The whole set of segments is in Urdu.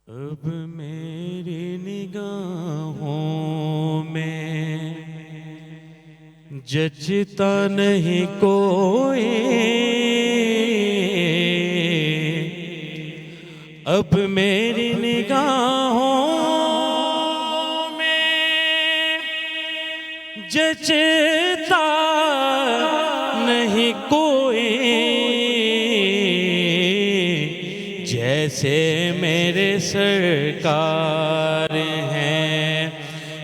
اب میری نگاہوں میں جچتا نہیں کوئی، اب میری نگاہوں میں جچتا نہیں کوئی، جیسے میرے سرکار ہیں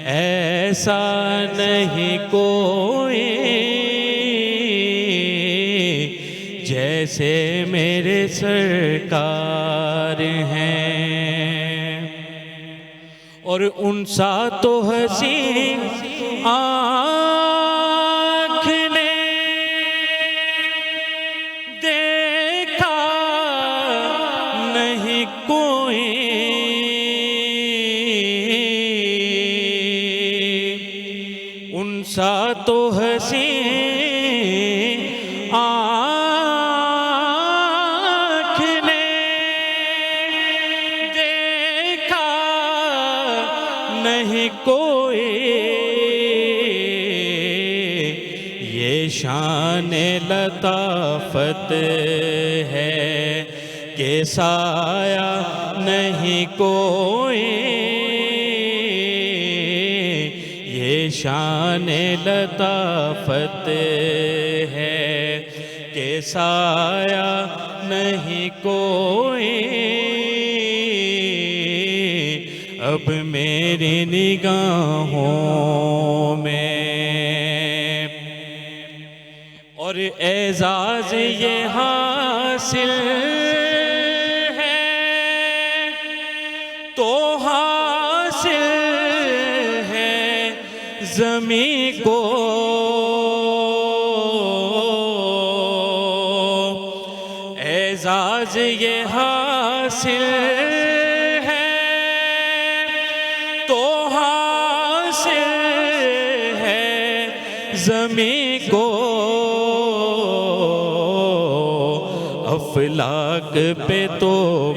ایسا نہیں کوئی، جیسے میرے سرکار ہیں، اور ان سا تو حسین آنکھ نے دیکھا نہیں کوئی، ان سا تو حسین آنکھ نے دیکھا نہیں کوئی، یہ شان لطافت ہے کہ سایہ نہیں کوئی، یہ شان لطافت ہے کہ سایہ نہیں کوئی، اب میری نگاہوں میں، اور اعزاز یہ حاصل ہے تو حاصل ہے زمین کو، اعزاز یہ حاصل ہے تو حاصل ہے زمین کو، افلاک پہ تو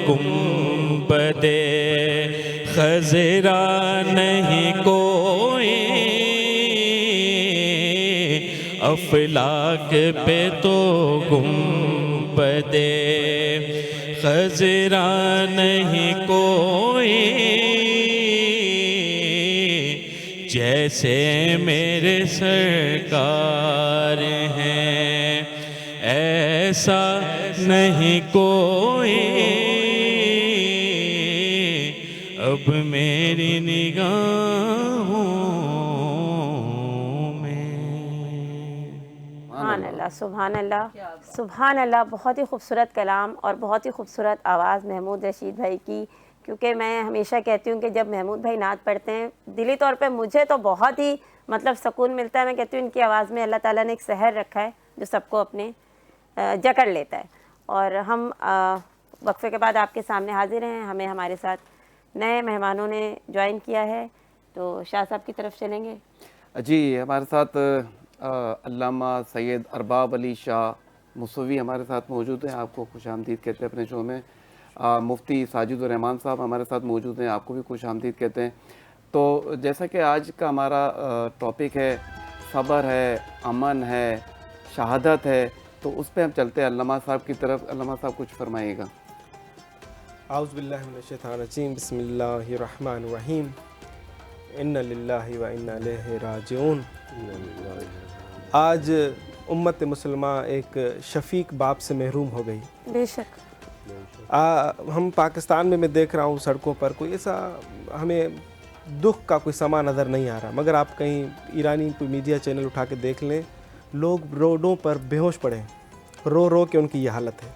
گنبد خضرا نہیں کوئی، افلاک پہ تو گنبد خضرا نہیں کوئی، جیسے میرے سرکار ہیں ایسا نہیں کوئی، اب میری نگاہوں میں۔ سبحان اللہ، سبحان اللہ، سبحان اللہ۔ بہت ہی خوبصورت کلام اور بہت ہی خوبصورت آواز محمود رشید بھائی کی، کیونکہ میں ہمیشہ کہتی ہوں کہ جب محمود بھائی نعت پڑھتے ہیں دلی طور پہ مجھے تو بہت ہی سکون ملتا ہے۔ میں کہتی ہوں ان کی آواز میں اللہ تعالیٰ نے ایک سحر رکھا ہے جو سب کو اپنے جکڑ لیتا ہے۔ اور ہم وقفے کے بعد آپ کے سامنے حاضر ہیں، ہمیں ہمارے ساتھ نئے مہمانوں نے جوائن کیا ہے، تو شاہ صاحب کی طرف چلیں گے۔ جی، ہمارے ساتھ علامہ سید ارباب علی شاہ موسوی ہمارے ساتھ موجود ہیں، آپ کو خوش آمدید کہتے ہیں اپنے شو میں۔ مفتی ساجد الرحمان صاحب ہمارے ساتھ موجود ہیں، آپ کو بھی خوش آمدید کہتے ہیں۔ تو جیسا کہ آج کا ہمارا ٹاپک ہے، صبر ہے، امن ہے، شہادت ہے، تو اس پہ ہم چلتے ہیں علامہ صاحب کی طرف۔ علامہ صاحب کچھ فرمائیے گا۔ اعوذ باللہ من الشیطان الرجیم، بسم اللہ الرحمن الرحیم، ان للہ و انا الیہ راجعون۔ آج امت مسلمہ ایک شفیق باپ سے محروم ہو گئی۔ بے شک۔ ہم پاکستان میں دیکھ رہا ہوں سڑکوں پر کوئی ایسا ہمیں دکھ کا کوئی سما نظر نہیں آ رہا، مگر آپ کہیں ایرانی کوئی میڈیا چینل اٹھا کے دیکھ لیں، لوگ روڈوں پر بے ہوش پڑے ہیں، رو رو کے ان کی یہ حالت ہے،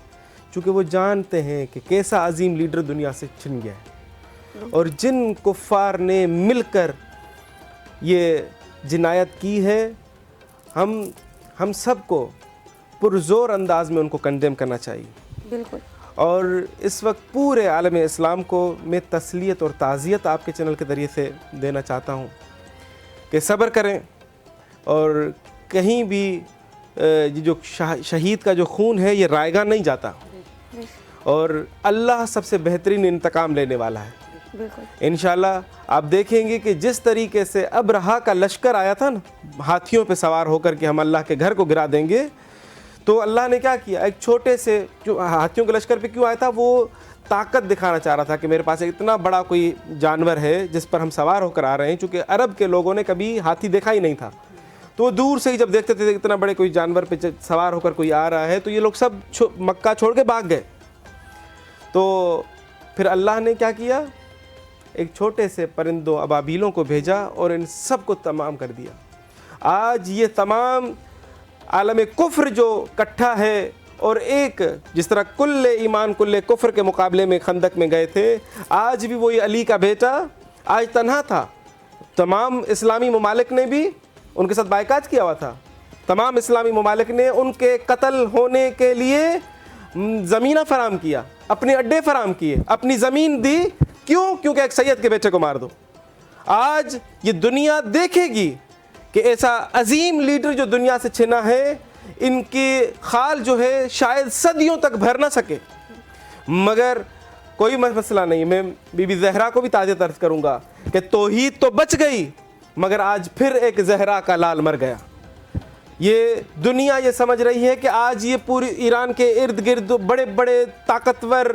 چونکہ وہ جانتے ہیں کہ کیسا عظیم لیڈر دنیا سے چھن گیا ہے، اور جن کفار نے مل کر یہ جنایت کی ہے، ہم سب کو پرزور انداز میں ان کو کنڈیم کرنا چاہیے۔ بالکل۔ اور اس وقت پورے عالم اسلام کو میں تسلیت اور تعزیت آپ کے چینل کے ذریعے سے دینا چاہتا ہوں کہ صبر کریں، اور کہیں بھی یہ جو شہید کا جو خون ہے یہ رائے گاہ نہیں جاتا، اور اللہ سب سے بہترین انتقام لینے والا ہے بالکل انشاءاللہ. آپ دیکھیں گے کہ جس طریقے سے ابرہا کا لشکر آیا تھا نا ہاتھیوں پہ سوار ہو کر کے ہم اللہ کے گھر کو گرا دیں گے, تو اللہ نے کیا کیا, ایک چھوٹے سے جو ہاتھیوں کے لشکر پہ کیوں آیا تھا, وہ طاقت دکھانا چاہ رہا تھا کہ میرے پاس اتنا بڑا کوئی جانور ہے جس پر ہم سوار ہو کر آ رہے ہیں. چونکہ عرب کے لوگوں نے کبھی ہاتھی دیکھا ہی نہیں تھا, تو وہ دور سے ہی جب دیکھتے تھے اتنا بڑے کوئی جانور پہ سوار ہو کر کوئی آ رہا ہے, تو یہ لوگ سب مکہ چھوڑ کے بھاگ گئے. تو پھر اللہ نے کیا کیا, ایک چھوٹے سے پرندوں ابابیلوں کو بھیجا اور ان سب کو تمام کر دیا. آج یہ تمام عالم کفر جو کٹھا ہے, اور ایک جس طرح کل ایمان کل کفر کے مقابلے میں خندق میں گئے تھے, آج بھی وہی علی کا بیٹا آج تنہا تھا. تمام اسلامی ممالک نے بھی ان کے ساتھ بائیکاٹ کیا ہوا تھا. تمام اسلامی ممالک نے ان کے قتل ہونے کے لیے زمینہ فراہم کیا, اپنے اڈے فراہم کیے, اپنی زمین دی. کیوں؟ کیونکہ ایک سید کے بیٹے کو مار دو. آج یہ دنیا دیکھے گی کہ ایسا عظیم لیڈر جو دنیا سے چھنا ہے, ان کی خال جو ہے شاید صدیوں تک بھر نہ سکے. مگر کوئی مسئلہ نہیں, میں بی بی زہرا کو بھی تاج طرز کروں گا کہ توحید تو بچ گئی, مگر آج پھر ایک زہرا کا لال مر گیا. یہ دنیا یہ سمجھ رہی ہے کہ آج یہ پوری ایران کے ارد گرد بڑے بڑے طاقتور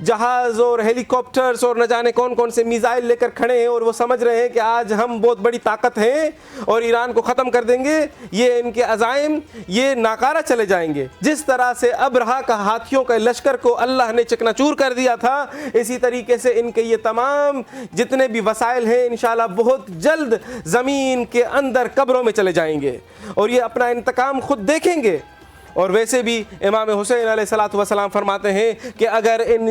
جہاز اور ہیلی کاپٹرز اور نہ جانے کون کون سے میزائل لے کر کھڑے ہیں, اور وہ سمجھ رہے ہیں کہ آج ہم بہت بڑی طاقت ہیں اور ایران کو ختم کر دیں گے. یہ ان کے عزائم یہ ناکارہ چلے جائیں گے. جس طرح سے ابرہا کا ہاتھیوں کا لشکر کو اللہ نے چکنا چور کر دیا تھا, اسی طریقے سے ان کے یہ تمام جتنے بھی وسائل ہیں انشاءاللہ بہت جلد زمین کے اندر قبروں میں چلے جائیں گے, اور یہ اپنا انتقام خود دیکھیں گے. اور ویسے بھی امام حسین علیہ الصلوۃ والسلام فرماتے ہیں کہ اگر ان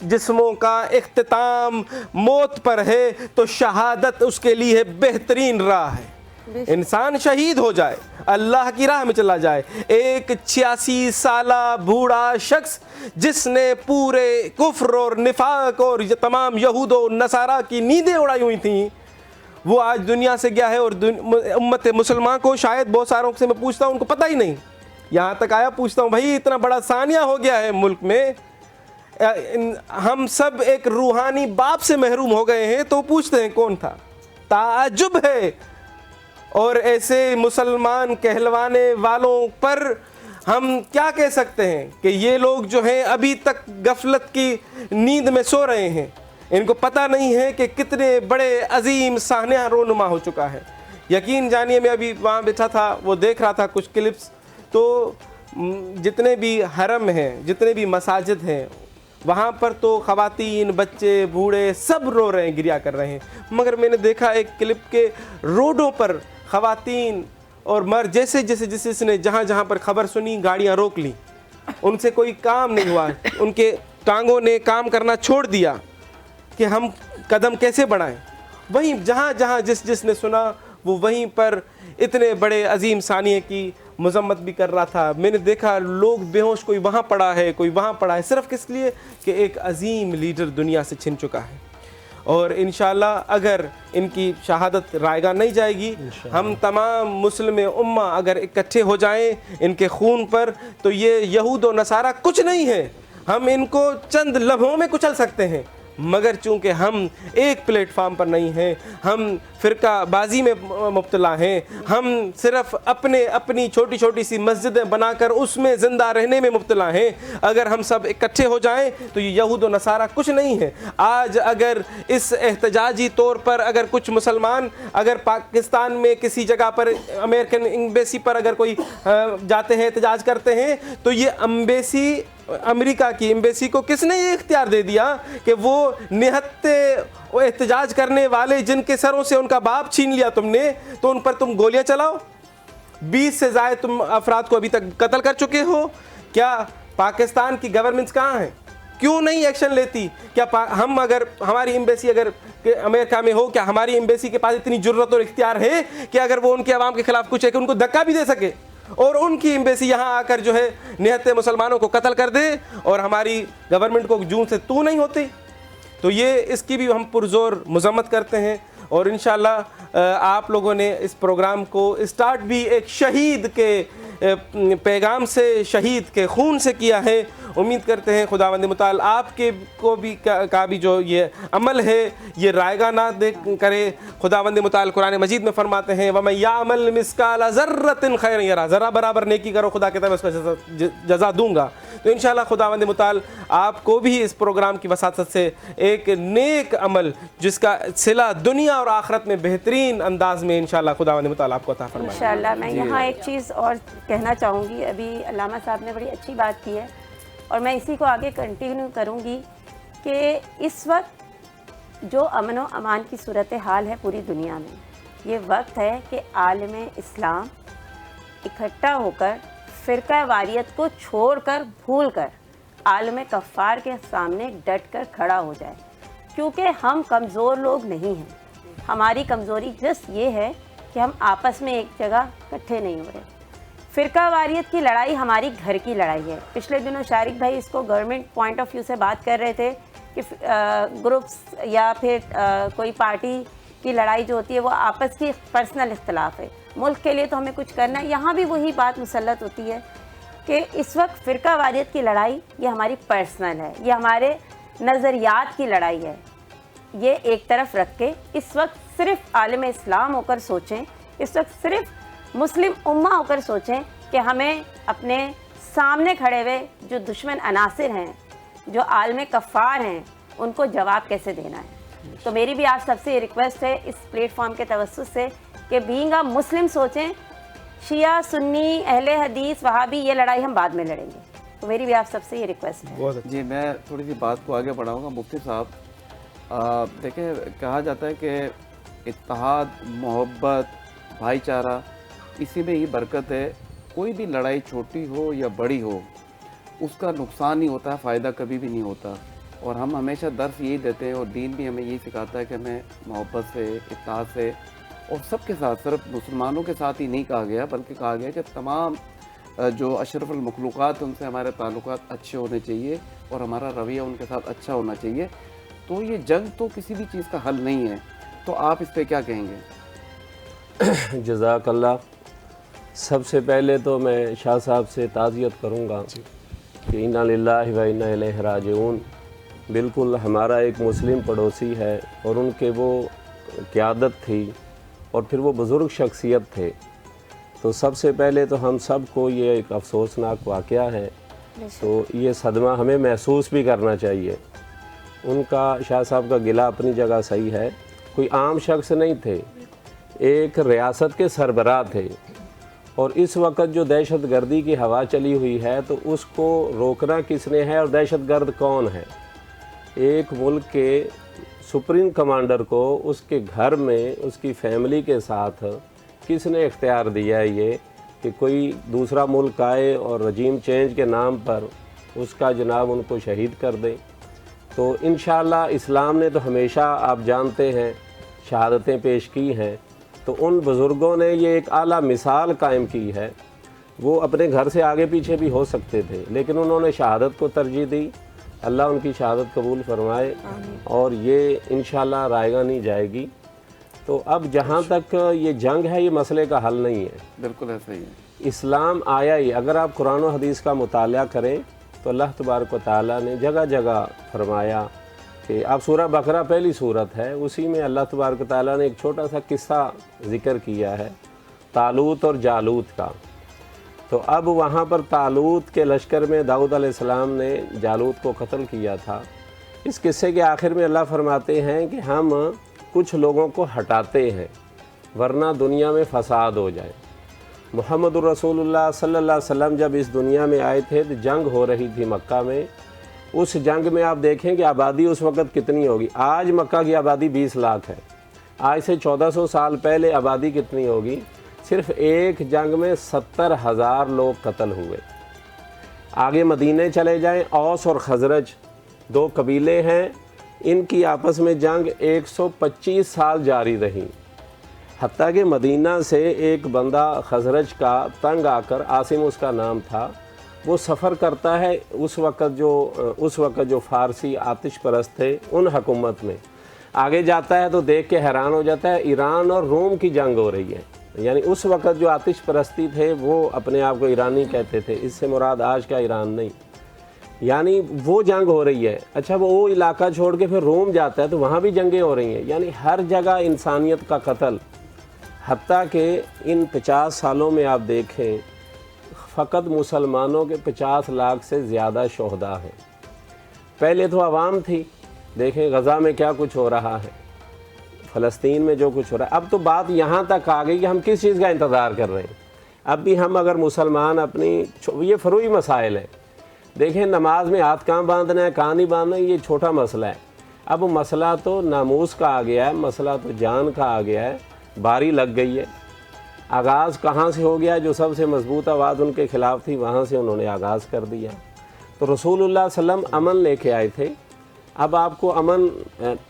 جسموں کا اختتام موت پر ہے تو شہادت اس کے لیے بہترین راہ ہے. انسان شہید ہو جائے, اللہ کی راہ میں چلا جائے. ایک 86 سالہ بوڑھا شخص جس نے پورے کفر اور نفاق اور یہ تمام یہود و نصارہ کی نیندیں اڑائی ہوئی تھیں, وہ آج دنیا سے گیا ہے. اور امت مسلمان کو شاید بہت ساروں سے میں پوچھتا ہوں ان کو پتہ ہی نہیں, یہاں تک آیا پوچھتا ہوں بھائی اتنا بڑا ثانیہ ہو گیا ہے ملک میں, ہم سب ایک روحانی باپ سے محروم ہو گئے ہیں, تو پوچھتے ہیں کون تھا. تعجب ہے. اور ایسے مسلمان کہلوانے والوں پر ہم کیا کہہ سکتے ہیں کہ یہ لوگ جو ہیں ابھی تک غفلت کی نیند میں سو رہے ہیں. ان کو پتہ نہیں ہے کہ کتنے بڑے عظیم سانحہ رونما ہو چکا ہے. یقین جانیے میں ابھی وہاں بیٹھا تھا, وہ دیکھ رہا تھا کچھ کلپس, تو جتنے بھی حرم ہیں جتنے بھی مساجد ہیں وہاں پر تو خواتین بچے بوڑھے سب رو رہے ہیں, گریا کر رہے ہیں. مگر میں نے دیکھا ایک کلپ کے روڈوں پر خواتین اور مرد جس نے جہاں جہاں پر خبر سنی گاڑیاں روک لیں, ان سے کوئی کام نہیں ہوا, ان کے ٹانگوں نے کام کرنا چھوڑ دیا کہ ہم قدم کیسے بڑھائیں. وہیں جہاں جہاں جس نے سنا وہ وہیں پر اتنے بڑے عظیم ثانیے کی مذمت بھی کر رہا تھا. میں نے دیکھا لوگ بے ہوش, کوئی وہاں پڑا ہے کوئی وہاں پڑا ہے, صرف کس لیے کہ ایک عظیم لیڈر دنیا سے چھن چکا ہے. اور انشاءاللہ اگر ان کی شہادت رائے گاہ نہیں جائے گی, ہم تمام مسلم امہ اگر اکٹھے ہو جائیں ان کے خون پر, تو یہ یہود و نصارہ کچھ نہیں ہے. ہم ان کو چند لمحوں میں کچل سکتے ہیں, مگر چونکہ ہم ایک پلیٹ فارم پر نہیں ہیں, ہم فرقہ بازی میں مبتلا ہیں, ہم صرف اپنی چھوٹی چھوٹی سی مسجدیں بنا کر اس میں زندہ رہنے میں مبتلا ہیں. اگر ہم سب اکٹھے ہو جائیں تو یہ یہود و نصارہ کچھ نہیں ہے. آج اگر اس احتجاجی طور پر اگر کچھ مسلمان اگر پاکستان میں کسی جگہ پر امریکن ایمبیسی پر اگر کوئی جاتے ہیں احتجاج کرتے ہیں, تو یہ امریکہ کی ایمبیسی کو کس نے یہ اختیار دے دیا کہ وہ نہتے احتجاج کرنے والے جن کے سروں سے ان کا باپ چھین لیا تم نے, تو ان پر تم گولیاں چلاؤ. 20 سے زائد تم افراد کو ابھی تک قتل کر چکے ہو. کیا پاکستان کی گورنمنٹس کہاں ہیں؟ کیوں نہیں ایکشن لیتی؟ کیا ہم اگر ہماری ایمبیسی اگر امریکہ میں ہو, کیا ہماری ایمبیسی کے پاس اتنی جرت اور اختیار ہے کہ اگر وہ ان کے عوام کے خلاف کچھ ہے کہ ان کو دھکا بھی دے سکے, اور ان کی ایمبیسی یہاں آ کر جو ہے نہتے مسلمانوں کو قتل کر دے اور ہماری گورنمنٹ کو جون سے تو نہیں ہوتی؟ تو یہ اس کی بھی ہم پرزور مذمت کرتے ہیں. اور انشاءاللہ آپ لوگوں نے اس پروگرام کو اسٹارٹ بھی ایک شہید کے پیغام سے, شہید کے خون سے کیا ہے, امید کرتے ہیں خداوند متعال آپ کے کو بھی کا بھی جو یہ عمل ہے یہ رائگاں نہ کرے۔ خداوند متعال قرآن مجید میں فرماتے ہیں وَمَن يَعْمَلْ مِثْقَالَ ذَرَّةٍ خَيْرًا يَرَهُ، ذرا برابر نیکی کرو خدا کہتا ہے میں اس کا جزا دوں گا۔ تو انشاءاللہ خداوند متعال آپ کو بھی اس پروگرام کی وساطت سے ایک نیک عمل جس کا صلہ دنیا اور آخرت میں بہترین انداز میں انشاءاللہ خداوند متعال آپ کو عطا فرمائے۔ انشاءاللہ میں یہاں ایک چیز اور کہنا چاہوں گی، ابھی علامہ صاحب نے بڑی اچھی بات کی ہے اور میں اسی کو آگے کنٹینیو کروں گی کہ اس وقت جو امن و امان کی صورتحال ہے پوری دنیا میں، یہ وقت ہے کہ عالم اسلام اکٹھا ہو کر فرقہ واریت کو چھوڑ کر بھول کر عالم کفار کے سامنے ڈٹ کر کھڑا ہو جائے، کیونکہ ہم کمزور لوگ نہیں ہیں۔ ہماری کمزوری جس یہ ہے کہ ہم آپس میں ایک جگہ اکٹھے نہیں ہو رہے۔ فرقہ واریت کی لڑائی ہماری گھر کی لڑائی ہے۔ پچھلے دنوں شارق بھائی اس کو گورنمنٹ پوائنٹ آف ویو سے بات کر رہے تھے کہ گروپس یا پھر کوئی پارٹی کی لڑائی جو ہوتی ہے وہ آپس کی پرسنل اختلاف ہے، ملک کے لیے تو ہمیں کچھ کرنا ہے۔ یہاں بھی وہی بات مسلط ہوتی ہے کہ اس وقت فرقہ واریت کی لڑائی یہ ہماری پرسنل ہے، یہ ہمارے نظریات کی لڑائی ہے۔ یہ ایک طرف رکھ کے اس وقت صرف عالم اسلام ہو کر سوچیں، اس وقت صرف مسلم امہ ہو کر سوچیں کہ ہمیں اپنے سامنے کھڑے ہوئے جو دشمن عناصر ہیں، جو عالم کفار ہیں، ان کو جواب کیسے دینا ہے۔ تو میری بھی آپ سب سے یہ ریکویسٹ ہے اس پلیٹ فارم کے توسط سے کہ بینگ اے مسلم سوچیں، شیعہ سنی اہل حدیث وہابی یہ لڑائی ہم بعد میں لڑیں گے۔ تو میری بھی آپ سب سے یہ ریکویسٹ ہے۔ جی میں تھوڑی سی بات کو آگے بڑھاؤں گا مفتی صاحب۔ دیکھیں کہا جاتا ہے کہ اتحاد، محبت، بھائی چارہ اسی میں ہی برکت ہے۔ کوئی بھی لڑائی چھوٹی ہو یا بڑی ہو اس کا نقصان ہی ہوتا ہے، فائدہ کبھی بھی نہیں ہوتا۔ اور ہم ہمیشہ درس یہی دیتے ہیں اور دین بھی ہمیں یہی سکھاتا ہے کہ ہمیں محبت سے، اتحاد سے اور سب کے ساتھ، صرف مسلمانوں کے ساتھ ہی نہیں کہا گیا بلکہ کہا گیا کہ تمام جو اشرف المخلوقات ان سے ہمارے تعلقات اچھے ہونے چاہیے اور ہمارا رویہ ان کے ساتھ اچھا ہونا چاہیے۔ تو یہ جنگ تو کسی بھی چیز کا حل نہیں ہے، تو آپ اس پہ کیا کہیں گے؟ جزاک اللہ۔ سب سے پہلے تو میں شاہ صاحب سے تعزیت کروں گا کہ انا للہ و انا الیہ راجعون۔ بالکل ہمارا ایک مسلم پڑوسی ہے اور ان کے وہ قیادت تھی اور پھر وہ بزرگ شخصیت تھے، تو سب سے پہلے تو ہم سب کو یہ ایک افسوسناک واقعہ ہے، تو یہ صدمہ ہمیں محسوس بھی کرنا چاہیے۔ ان کا، شاہ صاحب کا گلہ اپنی جگہ صحیح ہے، کوئی عام شخص نہیں تھے، ایک ریاست کے سربراہ تھے، اور اس وقت جو دہشت گردی کی ہوا چلی ہوئی ہے تو اس کو روکنا کس نے ہے اور دہشت گرد کون ہے؟ ایک ملک کے سپریم کمانڈر کو اس کے گھر میں اس کی فیملی کے ساتھ کس نے اختیار دیا ہے یہ کہ کوئی دوسرا ملک آئے اور رجیم چینج کے نام پر اس کا جناب ان کو شہید کر دے؟ تو انشاءاللہ اسلام نے تو ہمیشہ آپ جانتے ہیں شہادتیں پیش کی ہیں، تو ان بزرگوں نے یہ ایک اعلیٰ مثال قائم کی ہے۔ وہ اپنے گھر سے آگے پیچھے بھی ہو سکتے تھے لیکن انہوں نے شہادت کو ترجیح دی۔ اللہ ان کی شہادت قبول فرمائے اور یہ انشاءاللہ رائگاں نہیں جائے گی۔ تو اب جہاں تک یہ جنگ ہے یہ مسئلے کا حل نہیں ہے، بالکل ایسا ہی ہے۔ اسلام آیا ہی، اگر آپ قرآن و حدیث کا مطالعہ کریں تو اللہ تبارک و تعالیٰ نے جگہ جگہ فرمایا کہ آپ سورہ بقرہ پہلی سورت ہے، اسی میں اللہ تبارک و تعالیٰ نے ایک چھوٹا سا قصہ ذکر کیا ہے طالوت اور جالوت کا۔ تو اب وہاں پر طالوت کے لشکر میں داؤد علیہ السلام نے جالوت کو قتل کیا تھا۔ اس قصے کے آخر میں اللہ فرماتے ہیں کہ ہم کچھ لوگوں کو ہٹاتے ہیں ورنہ دنیا میں فساد ہو جائے۔ محمد الرسول اللہ صلی اللہ علیہ وسلم جب اس دنیا میں آئے تھے تو جنگ ہو رہی تھی مکہ میں۔ اس جنگ میں آپ دیکھیں کہ آبادی اس وقت کتنی ہوگی۔ آج مکہ کی آبادی 20 لاکھ ہے، آج سے 1400 سال پہلے آبادی کتنی ہوگی؟ صرف ایک جنگ میں 70,000 لوگ قتل ہوئے۔ آگے مدینے چلے جائیں، اوس اور خزرج دو قبیلے ہیں، ان کی آپس میں جنگ 125 سال جاری رہی، حتیٰ کہ مدینہ سے ایک بندہ خزرج کا تنگ آ کر، عاصم اس کا نام تھا، وہ سفر کرتا ہے اس وقت جو فارسی آتش پرست تھے ان حکومت میں، آگے جاتا ہے تو دیکھ کے حیران ہو جاتا ہے ایران اور روم کی جنگ ہو رہی ہے۔ یعنی اس وقت جو آتش پرستی تھے وہ اپنے آپ کو ایرانی کہتے تھے، اس سے مراد آج کا ایران نہیں۔ یعنی وہ جنگ ہو رہی ہے. اچھا وہ علاقہ چھوڑ کے پھر روم جاتا ہے تو وہاں بھی جنگیں ہو رہی ہیں. یعنی ہر جگہ انسانیت کا قتل. حتیٰ کہ ان 50 سالوں میں آپ دیکھیں فقط مسلمانوں کے 50 لاکھ سے زیادہ شہداء ہیں. پہلے تو عوام تھی. دیکھیں غزہ میں کیا کچھ ہو رہا ہے, فلسطین میں جو کچھ ہو رہا ہے. اب تو بات یہاں تک آ گئی کہ ہم کس چیز کا انتظار کر رہے ہیں. اب بھی ہم اگر مسلمان اپنی یہ فروعی مسائل ہیں. دیکھیں نماز میں ہاتھ کہاں باندھنا ہے کہاں نہیں باندھنا ہے یہ چھوٹا مسئلہ ہے. اب مسئلہ تو ناموس کا آ گیا ہے, مسئلہ تو جان کا آ گیا ہے. باری لگ گئی ہے. آغاز کہاں سے ہو گیا؟ جو سب سے مضبوط آواز ان کے خلاف تھی وہاں سے انہوں نے آغاز کر دیا. تو رسول اللہ صلی اللہ علیہ وسلم امن لے کے آئے تھے. اب آپ کو امن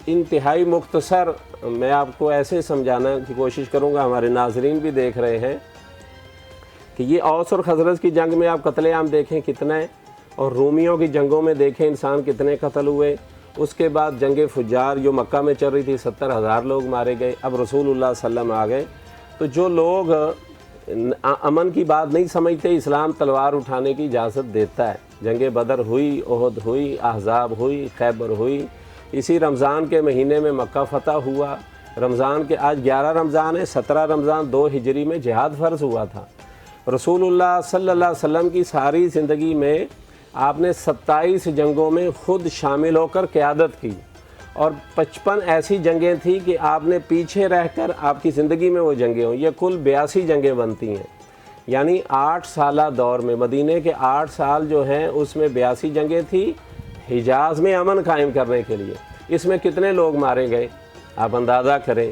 انتہائی مختصر میں آپ کو ایسے سمجھانا کی کوشش کروں گا, ہمارے ناظرین بھی دیکھ رہے ہیں کہ یہ اوس اور خزرج کی جنگ میں آپ قتل عام دیکھیں کتنا ہے, اور رومیوں کی جنگوں میں دیکھیں انسان کتنے قتل ہوئے. اس کے بعد جنگ فجار جو مکہ میں چل رہی تھی 70,000 لوگ مارے گئے. اب رسول اللہ صلی اللہ علیہ وسلم آ گئے تو جو لوگ امن کی بات نہیں سمجھتے, اسلام تلوار اٹھانے کی اجازت دیتا ہے. جنگ بدر ہوئی, احد ہوئی, احزاب ہوئی, خیبر ہوئی. اسی رمضان کے مہینے میں مکہ فتح ہوا. رمضان کے آج 11 رمضان ہے, 17 رمضان 2 ہجری میں جہاد فرض ہوا تھا. رسول اللہ صلی اللہ علیہ وسلم کی ساری زندگی میں آپ نے 27 جنگوں میں خود شامل ہو کر قیادت کی, اور 55 ایسی جنگیں تھیں کہ آپ نے پیچھے رہ کر آپ کی زندگی میں وہ جنگیں ہوں. یہ کل 82 جنگیں بنتی ہیں. یعنی 8 سالہ دور میں مدینے کے 8 سال جو ہیں اس میں 82 جنگیں تھیں حجاز میں امن قائم کرنے کے لیے. اس میں کتنے لوگ مارے گئے آپ اندازہ کریں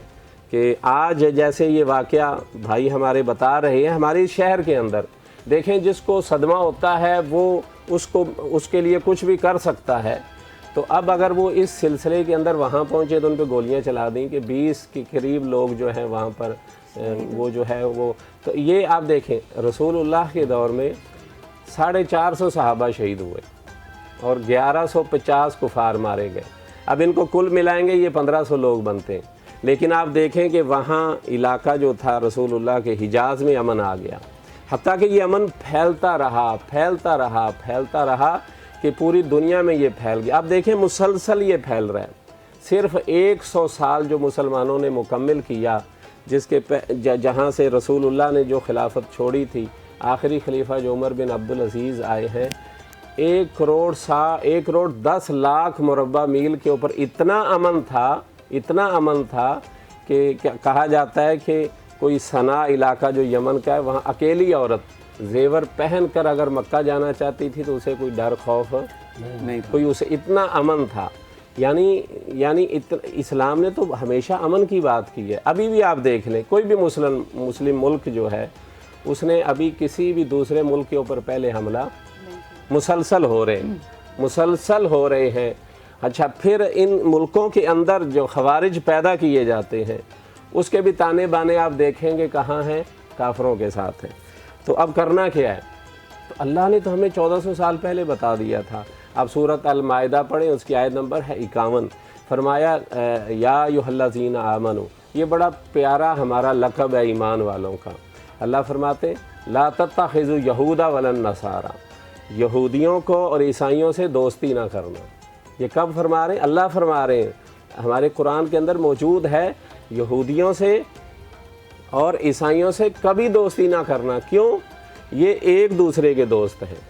کہ آج جیسے یہ واقعہ بھائی ہمارے بتا رہے ہیں ہمارے شہر کے اندر. دیکھیں جس کو صدمہ ہوتا ہے وہ اس کے لیے کچھ بھی کر سکتا ہے. تو اب اگر وہ اس سلسلے کے اندر وہاں پہنچے تو ان پہ گولیاں چلا دیں کہ 20 کے قریب لوگ جو ہیں وہاں پر وہ جو ہے وہ. تو یہ آپ دیکھیں رسول اللہ کے دور میں 450 صحابہ شہید ہوئے اور 1150 کفار مارے گئے. اب ان کو کل ملائیں گے یہ 1500 لوگ بنتے ہیں. لیکن آپ دیکھیں کہ وہاں علاقہ جو تھا رسول اللہ کے حجاز میں امن آ گیا. حتیٰ کہ یہ امن پھیلتا رہا کہ پوری دنیا میں یہ پھیل گیا. اب دیکھیں مسلسل یہ پھیل رہا ہے. صرف 100 سال جو مسلمانوں نے مکمل کیا جس کے جہاں سے رسول اللہ نے جو خلافت چھوڑی تھی, آخری خلیفہ جو عمر بن عبدالعزیز آئے ہیں, 1 کروڑ 10 لاکھ مربع میل کے اوپر اتنا امن تھا کہ کہا جاتا ہے کہ کوئی صنعاء علاقہ جو یمن کا ہے وہاں اکیلی عورت زیور پہن کر اگر مکہ جانا چاہتی تھی تو اسے کوئی ڈر خوف نہیں, کوئی اسے اتنا امن تھا. یعنی اسلام نے تو ہمیشہ امن کی بات کی ہے. ابھی بھی آپ دیکھ لیں کوئی بھی مسلم ملک جو ہے اس نے ابھی کسی بھی دوسرے ملک کے اوپر پہلے حملہ مسلسل ہو رہے ہیں. اچھا پھر ان ملکوں کے اندر جو خوارج پیدا کیے جاتے ہیں اس کے بھی تانے بانے آپ دیکھیں گے کہاں ہیں, کافروں کے ساتھ ہیں. تو اب کرنا کیا ہے؟ تو اللہ نے تو ہمیں 1400 سال پہلے بتا دیا تھا. اب سورۃ المائدہ پڑھیں, اس کی آیت نمبر ہے 51. فرمایا یا ایھا الذین آمنوا, یہ بڑا پیارا ہمارا لقب ہے ایمان والوں کا. اللہ فرماتے لا تتخذوا یہود ولا النصارى, یہودیوں کو اور عیسائیوں سے دوستی نہ کرنا. یہ کب فرما رہے ہیں؟ اللہ فرما رہے ہیں. ہمارے قرآن کے اندر موجود ہے یہودیوں سے اور عیسائیوں سے کبھی دوستی نہ کرنا. کیوں؟ یہ ایک دوسرے کے دوست ہیں.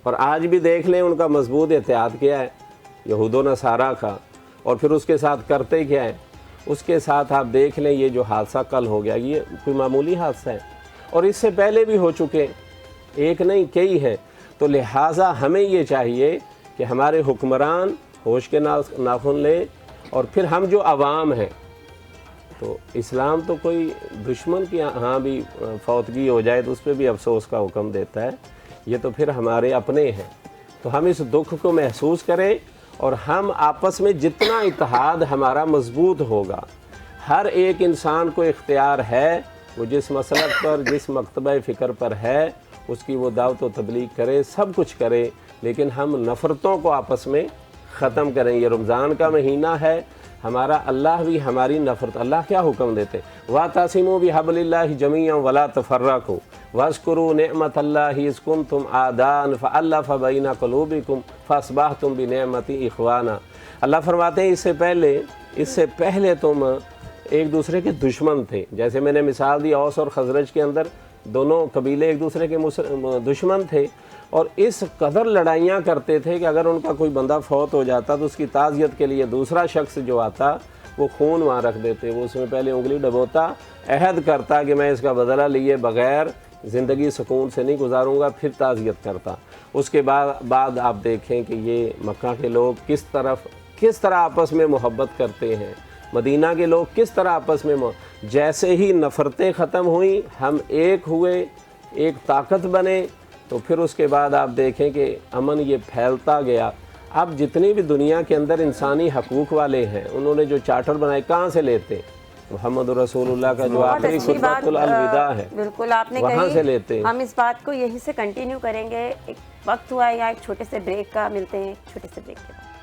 اور آج بھی دیکھ لیں ان کا مضبوط اتحاد کیا ہے, یہود و نصارہ کا. اور پھر اس کے ساتھ کرتے کیا ہے؟ اس کے ساتھ آپ دیکھ لیں یہ جو حادثہ کل ہو گیا یہ کوئی معمولی حادثہ ہے, اور اس سے پہلے بھی ہو چکے, ایک نہیں کئی ہیں. تو لہٰذا ہمیں یہ چاہیے کہ ہمارے حکمران ہوش کے ناخن لیں, اور پھر ہم جو عوام ہیں. تو اسلام تو کوئی دشمن کی ہاں بھی فوتگی ہو جائے تو اس پہ بھی افسوس کا حکم دیتا ہے. یہ تو پھر ہمارے اپنے ہیں. تو ہم اس دکھ کو محسوس کریں, اور ہم آپس میں جتنا اتحاد ہمارا مضبوط ہوگا, ہر ایک انسان کو اختیار ہے وہ جس مسلک پر جس مکتبہ فکر پر ہے اس کی وہ دعوت و تبلیغ کرے, سب کچھ کرے, لیکن ہم نفرتوں کو آپس میں ختم کریں. یہ رمضان کا مہینہ ہے, ہمارا اللہ بھی ہماری نفرت، اللہ کیا حکم دیتے، وَاعْتَصِمُوا بِحَبْلِ اللَّهِ جَمِيعًا وَلَا تَفَرَّقُوا وَاذْكُرُوا نِعْمَةَ اللَّهِ إِذْ كُنْتُمْ أَعْدَاءً فَأَلَّفَ بَيْنَ قُلُوبِكُمْ فَأَصْبَحْتُمْ بِنِعْمَتِهِ إِخْوَانًا۔ اللہ فرماتے ہیں اس سے پہلے تم ایک دوسرے کے دشمن تھے، جیسے میں نے مثال دی اوس اور خزرج کے اندر دونوں قبیلے ایک دوسرے کے دشمن تھے، اور اس قدر لڑائیاں کرتے تھے کہ اگر ان کا کوئی بندہ فوت ہو جاتا تو اس کی تعزیت کے لیے دوسرا شخص جو آتا وہ خون وہاں رکھ دیتے، وہ اس میں پہلے انگلی ڈبوتا، عہد کرتا کہ میں اس کا بدلہ لیے بغیر زندگی سکون سے نہیں گزاروں گا، پھر تعزیت کرتا۔ اس کے بعد آپ دیکھیں کہ یہ مکہ کے لوگ کس طرح آپس میں محبت کرتے ہیں، مدینہ کے لوگ کس طرح آپس میں جیسے ہی نفرتیں ختم ہوئیں، ہم ایک ہوئے، ایک طاقت بنے، تو پھر اس کے بعد آپ دیکھیں کہ امن یہ پھیلتا گیا۔ اب جتنی بھی دنیا کے اندر انسانی حقوق والے ہیں انہوں نے جو چارٹر بنائے کہاں سے لیتے؟ محمد رسول اللہ کا جو بہت آخری اچھی بات خطبۃ الوداع ہے بالکل آپ نے وہاں سے کہی، لیتے ہیں۔ ہم اس بات کو یہیں سے کنٹینیو کریں گے۔ ایک وقت ہوا ہے یا ایک چھوٹے سے بریک کا، ملتے ہیں ایک چھوٹے سے بریک کے بعد۔